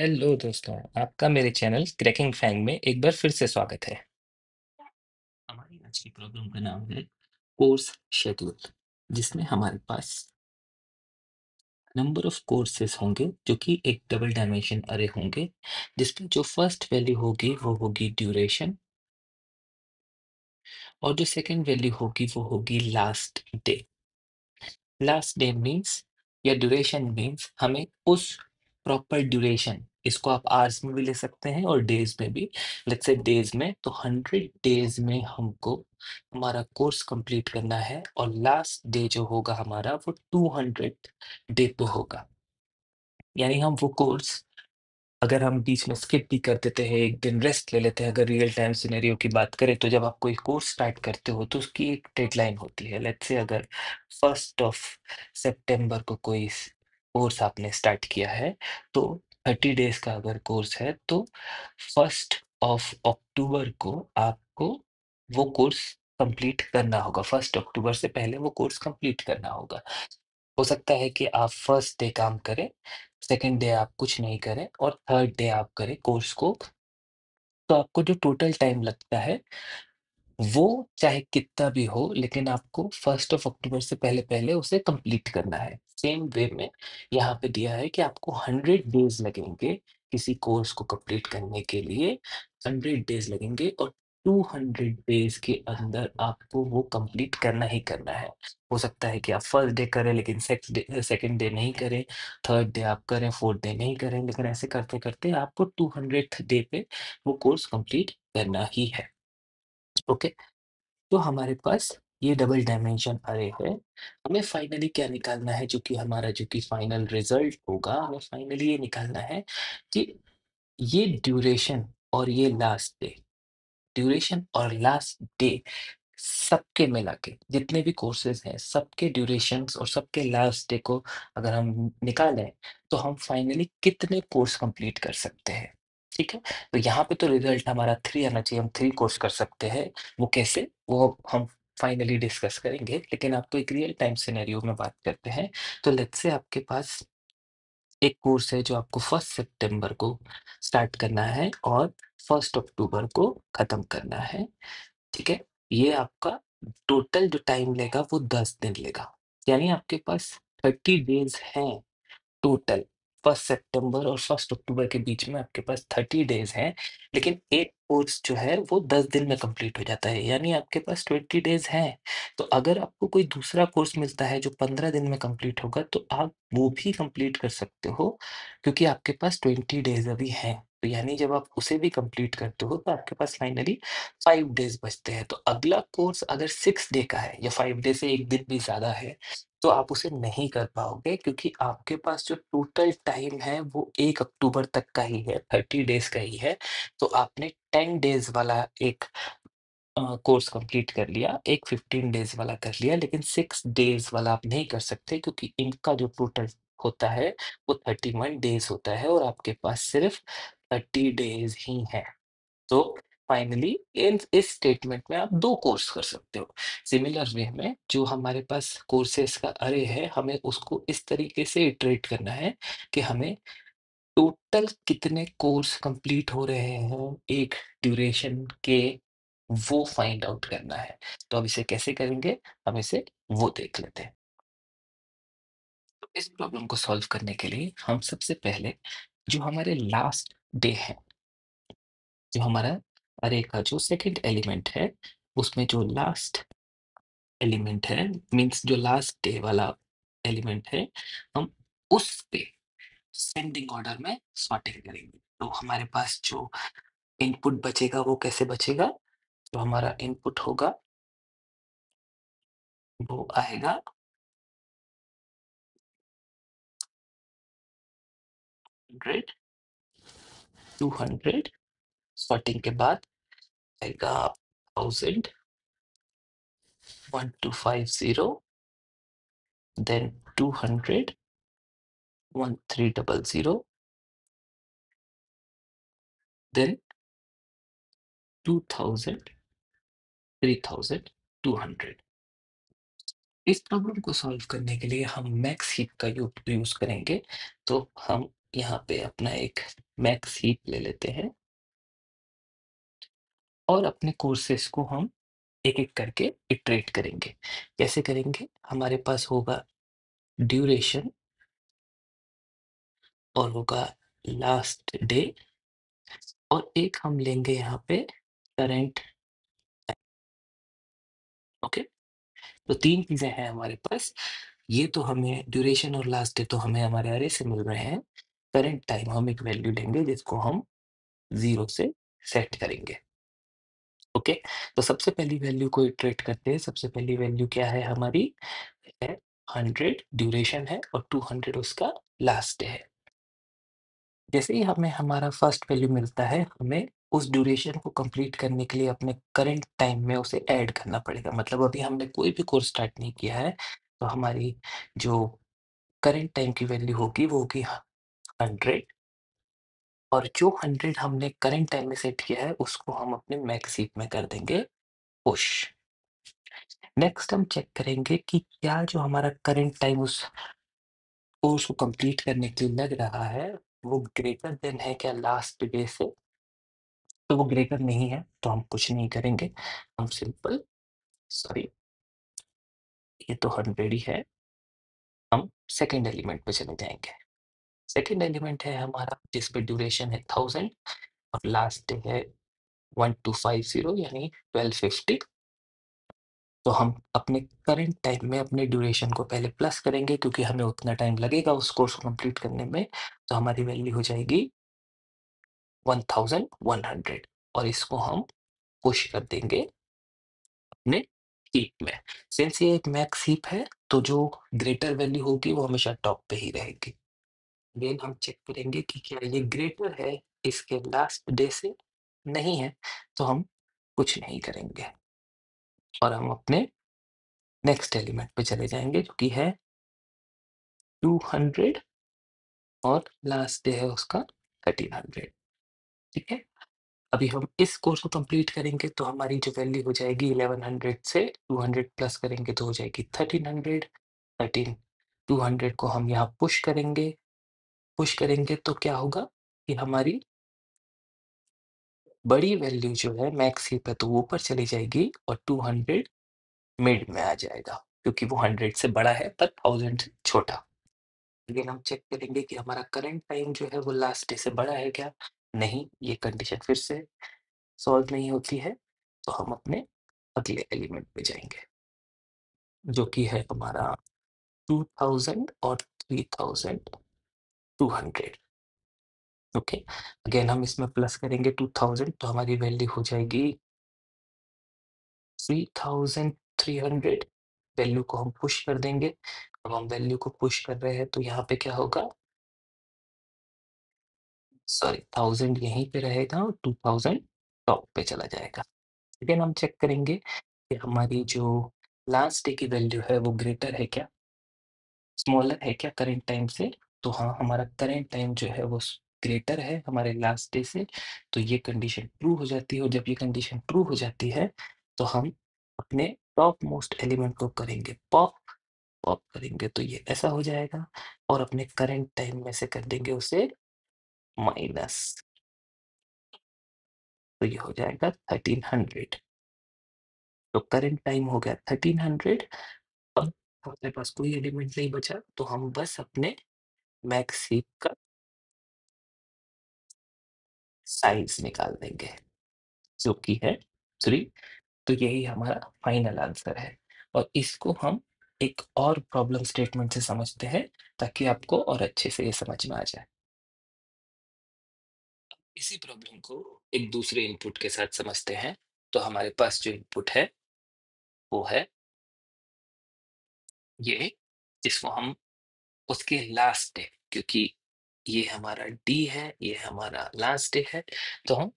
Hello दोस्तों, आपका मेरे चैनल क्रैकिंग फैंग में एक बार फिर से स्वागत है। हमारी आज की प्रॉब्लम का नाम है कोर्स शेड्यूल, जिसमें हमारे पास नंबर ऑफ कोर्सेज होंगे जो कि एक डबल डायमेंशन अरे होंगे, जिसमें जो फर्स्ट वैल्यू होगी वो होगी ड्यूरेशन और जो सेकंड वैल्यू होगी वो होगी last day. Last day means या ड्यूरेशन मीन्स हमें उस प्रॉपर ड्यूरेशन, इसको आप आवर्स में भी ले सकते हैं और डेज में भी। लेट्स से डेज में तो 100 डेज में हमको हमारा कोर्स कंप्लीट करना है और लास्ट डे जो होगा हमारा वो 200 डे पे होगा। यानी हम वो कोर्स अगर हम बीच में स्किप भी कर देते हैं, एक दिन रेस्ट ले लेते हैं, अगर रियल टाइम सिनेरियो की बात करें तो जब आप कोई कोर्स स्टार्ट करते हो तो उसकी एक डेडलाइन होती है। लेट्स से अगर 1 सितंबर को कोई कोर्स आपने स्टार्ट किया है तो 30 डेज का अगर कोर्स है तो 1 अक्टूबर को आपको वो कोर्स कंप्लीट करना होगा। 1 अक्टूबर से पहले वो कोर्स कंप्लीट करना होगा। हो सकता है कि आप फर्स्ट डे काम करें, सेकंड डे आप कुछ नहीं करें और थर्ड डे आप करें कोर्स को, तो आपको जो टोटल टाइम लगता है वो चाहे कितना भी हो, लेकिन आपको 1 अक्टूबर से पहले-पहले उसे कंप्लीट करना है। सेम वे में यहाँ पे दिया है कि आपको 100 डेज़ लगेंगे किसी कोर्स को कंप्लीट करने के लिए, 100 डेज़ लगेंगे और 200 डेज़ के अंदर आपको वो कंप्लीट करना ही करना है। हो सकता है कि आप फर्स्ट डे करें लेकिन सेकंड डे नहीं करें, थर्ड डे आप करें, फोर्थ डे नहीं करें, लेकिन ऐसे करते-करते आपको 200th डे पे वो कोर्स कंप्लीट करना ही है। ओके? तो हमारे पास ये डबल डायमेंशन अरे है। हमें फाइनली क्या निकालना है, जो कि हमारा जो कि फाइनल रिजल्ट होगा, हमें फाइनली ये निकालना है कि ये ड्यूरेशन और ये लास्ट डे, ड्यूरेशन और लास्ट डे सबके मिला के जितने भी कोर्सेज हैं, सबके ड्यूरेशंस और सबके लास्ट डे को अगर हम निकालें, तो हम फाइनली कितने कोर्स कंप्लीट कर सकते हैं। ठीक है? तो यहाँ पे तो रिजल्ट हमारा 3 आना चाहिए, हम 3 कोर्स कर सकते हैं। वो कैसे? वो हम फाइनली डिस्कस करेंगे, लेकिन आपको एक रियल टाइम सिनेरियो में बात करते हैं। तो लेट्स से आपके पास एक कोर्स है जो आपको 1 सितंबर को स्टार्ट करना है और 1 अक्टूबर को खत्म करना है। ठीक है? ये आपका टोटल जो टाइम लेगा वो 10 दिन लेगा। यानी आपके पास 30 डेज़ हैं टोटल। 1 सितंबर और 1 अक्टूबर के बीच में आपके पास 30 डेज़ हैं, लेकिन एक कोर्स जो है वो 10 दिन में कंप्लीट हो जाता है, यानी आपके पास 20 डेज़ हैं। तो अगर आपको कोई दूसरा कोर्स मिलता है जो 15 दिन में कंप्लीट होगा, तो आप वो भी कंप्लीट कर सकते हो, क्योंकि आपके पास 20 डेज़ अभी हैं। तो यानी जब आप उसे भी कंप्लीट करते हो, तो आपके पास फाइनली 5 डेज़ बचते हैं। तो अगला कोर्स अगर 6 डे का है या 5 डे से 1 दिन भी ज़्यादा है, तो आप उसे नहीं कर पाओगे, क्योंकि आपके पास जो टोटल टाइम है वो 1 अक्टूबर तक का ही है, 30 डेज़ का ही है। तो आपने 10 डेज़ वाला एक कोर्स कंप्लीट कर लिया, एक 15 डेज़ वाला कर लिया, लेकिन 6 डेज़ वाला आप नहीं कर सकते, क्योंकि इनका जो टोटल होता है वो 31 डेज़ होता है और आपके पास सिर्फ 30 डेज़ ही हैं। तो फाइनली इन इस स्टेटमेंट में आप 2 कोर्स कर सकते हो। सिमिलर वे में जो हमारे पास कोर्सेज़ का अरे है, हमें उसको इस तरीके से इटरेट करना है कि हमें टोटल कितने कोर्स कंप्लीट हो रहे हैं एक ड्यूरेशन के, वो फाइंड आउट करना है। तो अब इसे कैसे करेंगे? हम इसे वो देख लेते हैं। तो इस प्रॉब्लम को सॉल्व करने के लिए हम सबसे पहले जो हमारे लास्ट डे है, जो हमारा अरे का जो सेकंड एलिमेंट है, उसमें जो लास्ट एलिमेंट है, मीन्स जो लास्ट डे वाला एलिमेंट है, हम उस पे सेंडिंग ऑर्डर में सॉर्टिंग करेंगे। तो हमारे पास जो इनपुट बचेगा वो कैसे बचेगा? जो हमारा इनपुट होगा वो आएगा 100, 200, सॉर्टिंग के बाद आएगा 1000, 1250, देन 200, 1300, देन 2000, 3200। इस प्रॉब्लम को सॉल्व करने के लिए हम मैक्स हीप का यूज़ करेंगे। तो हम यहाँ पे अपना एक मैक्स हीप ले लेते हैं और अपने कोर्सेज़ को हम एक-एक करके इटरेट करेंगे। कैसे करेंगे? हमारे पास होगा ड्यूरेशन और होगा लास्ट डे और एक हम लेंगे यहाँ पे करंट ओके? तो 3 चीज़ें हैं हमारे पास। ये तो हमें ड्यूरेशन और लास्ट डे तो हमें हमारे अरे से मिल रहे हैं। करंट टाइम हम एक वैल्यू लेंगे जिसको हम 0 से सेट करेंगे। ओके? तो सबसे पहली वैल्यू को इटरेट करते हैं। सबसे पहली वैल्यू क्या है हमारी? है 100 ड्यूरेशन है और 200 उसका लास्ट डे है। जैसे ही हमें हमारा फर्स्ट वैल्यू मिलता है, हमें उस ड्यूरेशन को कंप्लीट करने के लिए अपने करंट टाइम में उसे ऐड करना पड़ेगा। मतलब अभी हमने कोई भी कोर्स स्टार्ट नहीं किया है, तो हमारी जो करंट टाइम की वैल्यू होगी वो होगी 100 और जो 100 हमने करंट टाइम में सेट किया है, उसको हम अपने मैक्स हीप में कर देंगे पुश। नेक्स्ट हम चेक करेंगे कि क्या जो हमारा करंट टाइम उस कोर्स को कंप्लीट करने के लिए लग रहा है, वो ग्रेटर देन है क्या लास्ट डे से? तो वो ग्रेटर नहीं है, तो हम कुछ नहीं करेंगे। हम सिंपल सॉरी ये तो 100 ही है, हम सेकंड एलिमेंट पे चले जाएँगे। सेकंड एलिमेंट है हमारा जिस पे ड्यूरेशन है 1000 और लास्ट डे है 1250 यानी 1250 तो हम अपने करंट टाइम में अपने ड्यूरेशन को पहले प्लस करेंगे क्योंकि हमें उतना टाइम लगेगा उस कोर्स को कंप्लीट करने में, तो हमारी वैल्यू हो जाएगी 1100 और इसको हम पुश कर देंगे अपने हीप में। सिंस ये एक मैक्स हीप है, तो जो ग्रेटर वैल्यू होगी वो हमेशा टॉप पे ही रहेगी। अगेन हम चेक करेंगे कि क्या ये ग्रेटर है इसके लास्ट डे से? नहीं है, तो हम कुछ नहीं करेंगे और हम अपने नेक्स्ट एलिमेंट पे चले जाएँगे जो कि है 200 और लास्ट डे है उसका 1300 ठीक है? अभी हम इस कोर्स को कंप्लीट करेंगे तो हमारी जो वैल्यू हो जाएगी 1100 से 200 प्लस करेंगे तो हो जाएगी 1300 13 200 को हम यहाँ पुश करेंगे तो क्या होगा कि हमारी बड़ी वैल्यू जो है मैक्स ही पे तो वो ऊपर चली जाएगी और 200 मिड में आ जाएगा क्योंकि वो 100 से बड़ा है पर 1000 से छोटा। अगेन हम चेक करेंगे कि हमारा करंट टाइम जो है वो लास्ट डे से बड़ा है क्या? नहीं, ये कंडीशन फिर से सॉल्व नहीं होती है, तो हम अपने अगले एलिमेंट पे जाएँगे, जो कि है हमारा 2000 और 3200 ओके। अगेन हम इसमें प्लस करेंगे 2000 तो हमारी वैल्यू हो जाएगी 3300 वैल्यू को हम पुश कर देंगे। अब हम वैल्यू को पुश कर रहे हैं तो यहाँ पे क्या होगा? सॉरी 1000 यहीं पे रहेगा और 2000 टॉप पे चला जाएगा। अगेन हम चेक करेंगे कि हमारी जो लास्ट डे की वैल्यू है वो ग्रेटर है क्या? स्मॉलर है क्या करंट टाइम से? तो हाँ, हमारा करंट टाइम जो है वो ग्रेटर है हमारे लास्ट डे से, तो ये कंडीशन ट्रू हो जाती है और जब ये कंडीशन ट्रू हो जाती है, तो हम अपने टॉप मोस्ट एलिमेंट को करेंगे पॉप करेंगे तो ये ऐसा हो जाएगा और अपने करंट टाइम में से कर देंगे उसे माइनस, तो ये हो जाएगा 1300 तो करंट टाइम हो गया 1300 अब हमारे पास कोई एलिमेंट नहीं बचा, तो हम बस अपने मैक्स हीप का साइज़ निकाल देंगे, जो कि है 3 तो यही हमारा फाइनल आंसर है और इसको हम एक और प्रॉब्लम स्टेटमेंट से समझते हैं, ताकि आपको और अच्छे से ये समझ में आ जाए। इसी प्रॉब्लम को एक दूसरे इनपुट के साथ समझते हैं, तो हमारे पास जो इनपुट है, वो है ये, जिसको हम उसके लास्ट डे क्योंकि ये हमारा डी है, ये हमारा लास्ट डे है, तो हम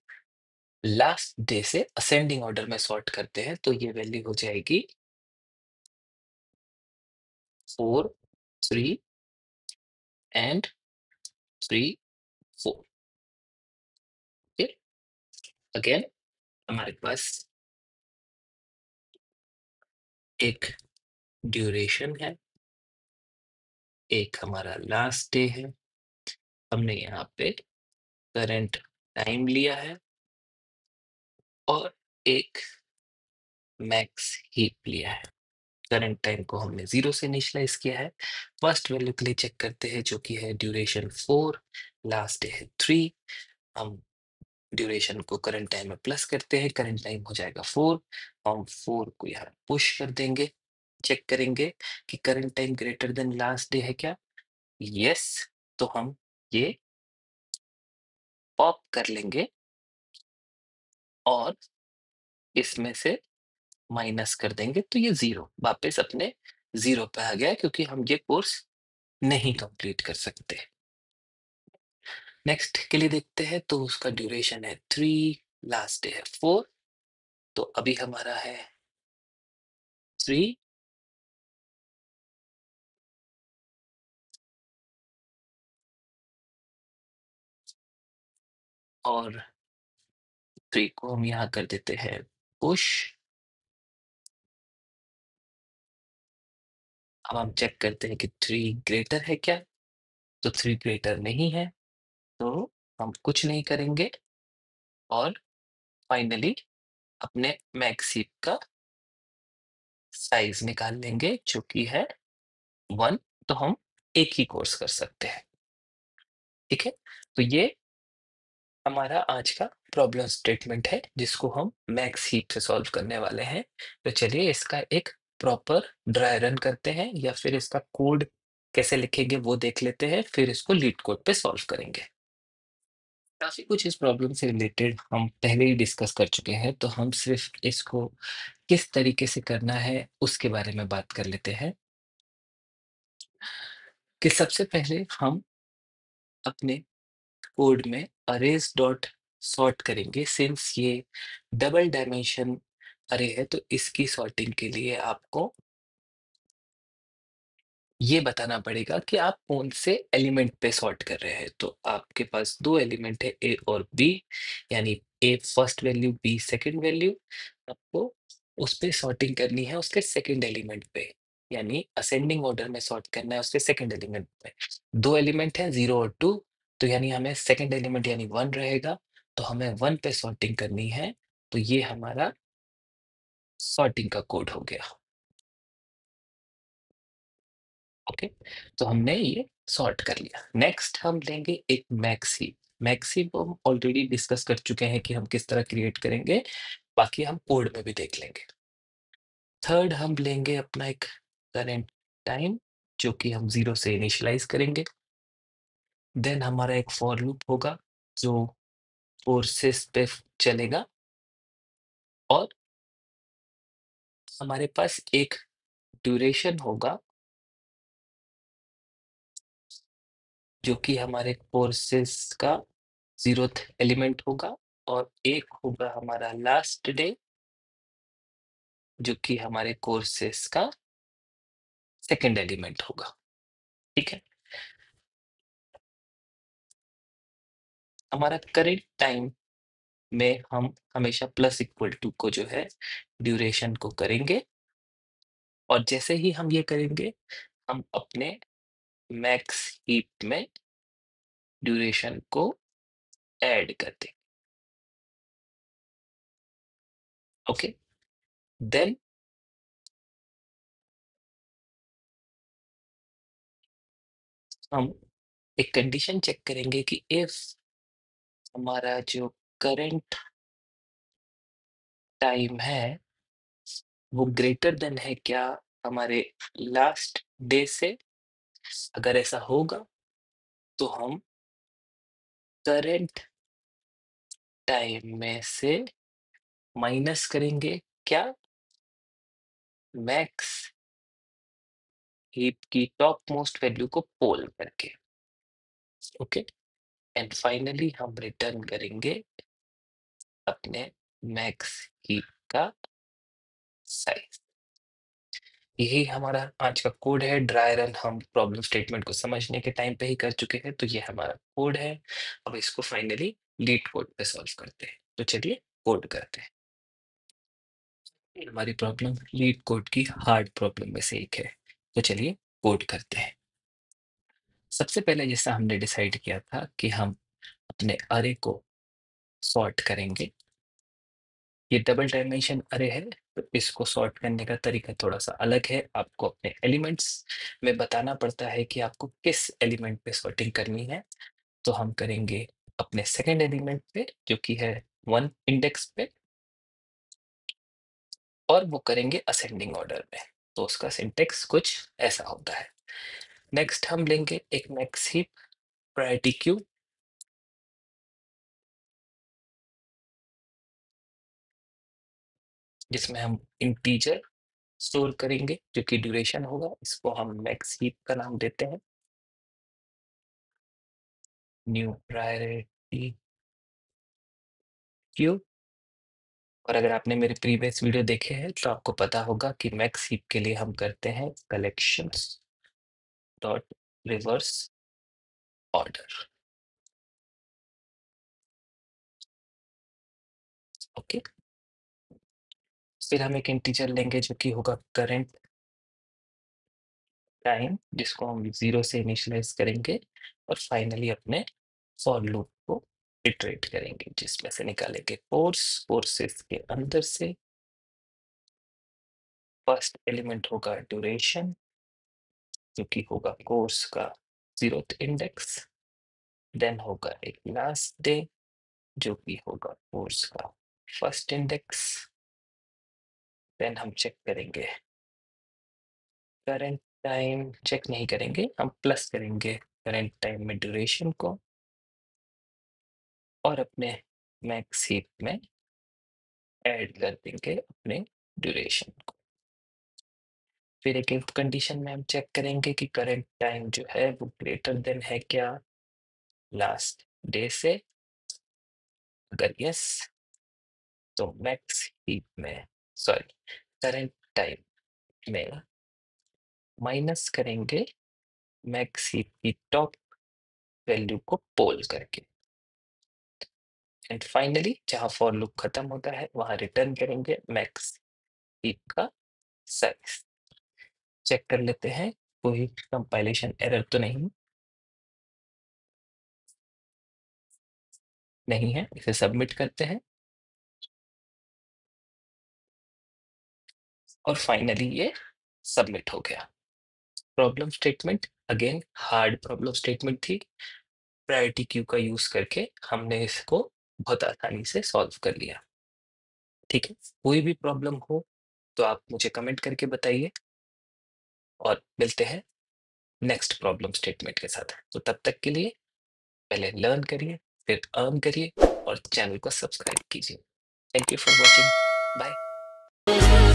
लास्ट डे से असेंडिंग ऑर्डर में सॉर्ट करते हैं, तो ये वैल्यू हो जाएगी 4, 3 एंड 3, 4 ओके। अगेन हमारे पास एक ड्यूरेशन है, एक हमारा लास्ट डे है हमने यहाँ पे करंट टाइम लिया है और एक मैक्स हीप लिया है। करंट टाइम को हमने 0 से इनिशियलाइज़ किया है। फर्स्ट वैल्यू के लिए चेक करते हैं जो कि है ड्यूरेशन 4, लास्ट डे है 3। हम ड्यूरेशन को करंट टाइम में प्लस करते हैं, करंट टाइम हो जाएगा 4। हम 4 को यहाँ पुश कर देंगे, चेक करेंगे कि current time greater than last day है क्या? यस, तो हम ये पॉप कर लेंगे और इसमें से माइनस कर देंगे तो ये 0 वापस अपने 0 पे आ गया क्योंकि हम ये कोर्स नहीं कंप्लीट कर सकते। नेक्स्ट के लिए देखते हैं तो उसका ड्यूरेशन है 3, लास्ट डे है 4। तो अभी हमारा है 3 और 3 को हम यहाँ कर देते हैं पुश। अब हम चेक करते हैं कि 3 ग्रेटर है क्या? तो 3 ग्रेटर नहीं है, तो हम कुछ नहीं करेंगे और फाइनली अपने मैक्सिप का साइज निकाल लेंगे जो कि है 1। तो हम एक ही कोर्स कर सकते हैं। ठीक है? तो ये हमारा आज का प्रॉब्लम स्टेटमेंट है जिसको हम मैक्स हीप से सॉल्व करने वाले हैं। तो चलिए इसका एक प्रॉपर ड्राई रन करते हैं या फिर इसका कोड कैसे लिखेंगे वो देख लेते हैं, फिर इसको लीड कोड पे सॉल्व करेंगे। काफी कुछ इस प्रॉब्लम से रिलेटेड हम पहले ही डिस्कस कर चुके हैं, तो हम सिर्फ इसको किस तरीके से करना है उसके बारे में बात कर लेते हैं। कि सबसे पहले हम अपने कोड में अरेज डॉट सॉर्ट करेंगे। सिंस ये डबल डायमेंशन अरे है तो इसकी सॉर्टिंग के लिए आपको ये बताना पड़ेगा कि आप कौन से एलिमेंट पे सॉर्ट कर रहे हैं। तो आपके पास दो एलिमेंट है ए और बी, यानी A first value B second value. आपको उस पे सॉर्टिंग करनी है उसके सेकंड एलिमेंट पे, यानी असेंडिंग ऑर्डर में सॉर्ट करना है उसके सेकंड एलिमेंट पे। दो एलिमेंट है 0 और 2, तो यानी हमें सेकंड एलिमेंट यानी 1 रहेगा, तो हमें 1 पे सॉर्टिंग करनी है। तो ये हमारा सॉर्टिंग का कोड हो गया। ओके, तो हमने ये सॉर्ट कर लिया। नेक्स्ट हम लेंगे एक मैक्सी। मैक्सी को हम ऑलरेडी डिस्कस कर चुके हैं कि हम किस तरह क्रिएट करेंगे, बाकी हम कोड में भी देख लेंगे। थर्ड हम लेंगे अपना एक करेंट टाइम जो कि हम 0 से इनिशियलाइज करेंगे। देन हमारा एक फॉर लूप होगा जो फोर्सेस पे चलेगा और हमारे पास एक ड्यूरेशन होगा जो कि हमारे कोर्सेस का 0th एलिमेंट होगा, और एक होगा हमारा लास्ट डे जो कि हमारे कोर्सेस का सेकंड एलिमेंट होगा। ठीक है? हमारा करेंट टाइम में हम हमेशा प्लस इक्वल टू को जो है ड्यूरेशन को करेंगे, और जैसे ही हम ये करेंगे हम अपने मैक्स हीप में ड्यूरेशन को ऐड कर देंगे। ओके, देन हम एक कंडीशन चेक करेंगे कि इफ हमारा जो करंट टाइम है वो ग्रेटर देन है क्या हमारे लास्ट डे से। अगर ऐसा होगा तो हम करंट टाइम में से माइनस करेंगे क्या, मैक्स हीप की टॉप मोस्ट वैल्यू को पोल करके। ओके, एंड फाइनली हम रिटर्न करेंगे अपने मैक्स हीप का साइज। यही हमारा आज का कोड है। ड्राई रन हम प्रॉब्लम स्टेटमेंट को समझने के टाइम पे ही कर चुके हैं, तो ये हमारा कोड है। अब इसको फाइनली लीड कोड पे सॉल्व करते हैं। तो चलिए कोड करते हैं। ये हमारी प्रॉब्लम लीड कोड की हार्ड प्रॉब्लम में से एक है, तो चलिए कोड करते हैं। सबसे पहले जैसा हमने डिसाइड किया था कि हम अपने अरे को सॉर्ट करेंगे। ये डबल डायमेंशन अरे है, तो इसको सॉर्ट करने का तरीका थोड़ा-सा अलग है। आपको अपने एलिमेंट्स में बताना पड़ता है कि आपको किस एलिमेंट पे सॉर्टिंग करनी है। तो हम करेंगे अपने सेकंड एलिमेंट पे, जो कि है 1 इंडेक्स पे, और वो करेंगे असेंडिंग ऑर्डर में। तो उसका सिंटैक्स कुछ ऐसा होता है। नेक्स्ट हम लेंगे एक मैक्स हीप प्रायोरिटी क्यू, जिसमें हम इंटीजर स्टोर करेंगे जो कि ड्यूरेशन होगा। इसको हम मैक्स हीप का नाम देते हैं, न्यू प्रायोरिटी क्यू। और अगर आपने मेरे प्रीवियस वीडियो देखे हैं तो आपको पता होगा कि मैक्स हीप के लिए हम करते हैं collections dot reverse order. Okay, फिर हम एक इंटीजर लेंगे जो कि होगा करंट टाइम, जिसको हम 0 से इनिशियलाइज करेंगे, और फाइनली अपने फॉर लूप को इटरेट करेंगे, जिसमें से निकालेंगे फोर्सेस के अंदर से फर्स्ट एलिमेंट होगा ड्यूरेशन, जो कि होगा कोर्स का 0th इंडेक्स। देन होगा एक लास्ट डे, जो कि होगा कोर्स का फर्स्ट इंडेक्स। देन हम चेक करेंगे करंट टाइम, चेक नहीं करेंगे, हम प्लस करेंगे करंट टाइम में ड्यूरेशन को, और अपने मैक्स हीप में ऐड कर देंगे अपने ड्यूरेशन को। फिर एक इफ कंडीशन में हम चेक करेंगे कि करंट टाइम जो है वो ग्रेटर देन है क्या लास्ट डे से। अगर यस, तो मैक्स हीप में, सॉरी, करंट टाइम में माइनस करेंगे मैक्स हीप की टॉप वैल्यू को पोल करके। एंड फाइनली जहां फॉर लूप खत्म होता है वहां रिटर्न करेंगे मैक्स हीप का साइज। चेक कर लेते हैं कोई कंपाइलेशन एरर तो नहीं है। इसे सबमिट करते हैं, और फाइनली ये सबमिट हो गया। Problem statement again hard problem statement थी। प्रायोरिटी क्यू का यूज करके हमने इसको बहुत आसानी से सॉल्व कर लिया। ठीक है, कोई भी प्रॉब्लम हो तो आप मुझे कमेंट करके बताइए, और मिलते हैं नेक्स्ट प्रॉब्लम स्टेटमेंट के साथ। तो तब तक के लिए पहले लर्न करिए, फिर अर्न करिए, और चैनल को सब्सक्राइब कीजिए। Thank you for watching, bye.